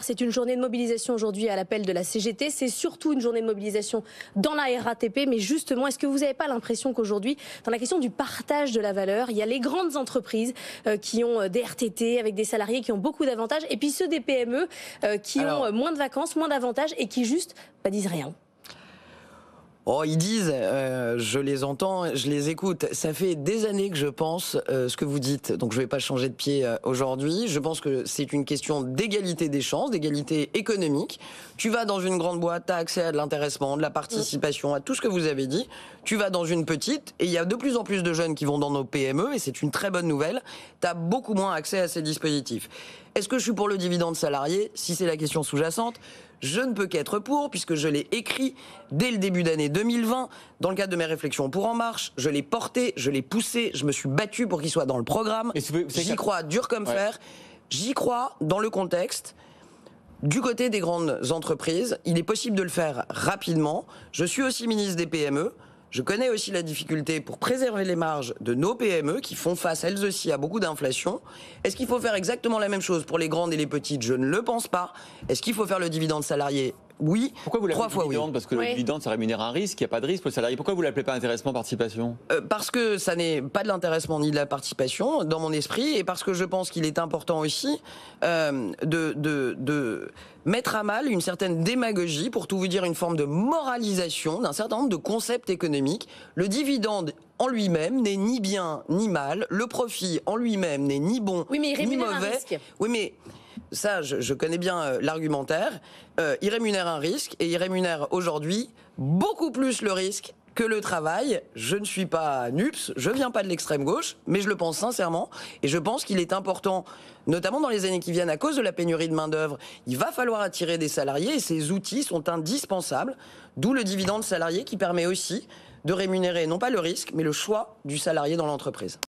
c'est une journée de mobilisation aujourd'hui à l'appel de la CGT. C'est surtout une journée de mobilisation dans la RATP. Mais justement, est-ce que vous n'avez pas l'impression qu'aujourd'hui, dans la question du partage de la valeur, il y a les grandes entreprises qui ont des RTT avec des salariés qui ont beaucoup d'avantages, et puis ceux des PME qui ont moins de vacances, moins d'avantages et qui juste disent rien? Oh, ils disent, je les entends, je les écoute. Ça fait des années que je pense ce que vous dites, donc je ne vais pas changer de pied aujourd'hui. Je pense que c'est une question d'égalité des chances, d'égalité économique. Tu vas dans une grande boîte, tu as accès à de l'intéressement, de la participation, à tout ce que vous avez dit. Tu vas dans une petite, et il y a de plus en plus de jeunes qui vont dans nos PME, et c'est une très bonne nouvelle. Tu as beaucoup moins accès à ces dispositifs. Est-ce que je suis pour le dividende salarié? Si c'est la question sous-jacente, je ne peux qu'être pour, puisque je l'ai écrit dès le début d'année 2020, dans le cadre de mes réflexions pour En Marche. Je l'ai porté, je l'ai poussé, je me suis battu pour qu'il soit dans le programme. J'y crois dur comme fer. J'y crois dans le contexte. Du côté des grandes entreprises, il est possible de le faire rapidement. Je suis aussi ministre des PME. Je connais aussi la difficulté pour préserver les marges de nos PME qui font face elles aussi à beaucoup d'inflation. Est-ce qu'il faut faire exactement la même chose pour les grandes et les petites? Je ne le pense pas. Est-ce qu'il faut faire le dividende salarié? Oui. Pourquoi vous l'appelez dividende? Oui. Parce que le dividende, ça rémunère un risque, il n'y a pas de risque pour le salarié. Pourquoi vous ne l'appelez pas intéressement participation? Parce que ça n'est pas de l'intéressement ni de la participation dans mon esprit, et parce que je pense qu'il est important aussi de mettre à mal une certaine démagogie, pour tout vous dire, une forme de moralisation d'un certain nombre de concepts économiques. Le dividende en lui-même n'est ni bien ni mal, le profit en lui-même n'est ni bon ni mauvais. Oui, mais ça, je connais bien l'argumentaire. Il rémunère un risque, et il rémunère aujourd'hui beaucoup plus le risque que le travail. Je ne suis pas NUPS, je viens pas de l'extrême gauche, mais je le pense sincèrement, et je pense qu'il est important, notamment dans les années qui viennent, à cause de la pénurie de main-d'œuvre, il va falloir attirer des salariés, et ces outils sont indispensables, d'où le dividende salarié qui permet aussi de rémunérer non pas le risque, mais le choix du salarié dans l'entreprise.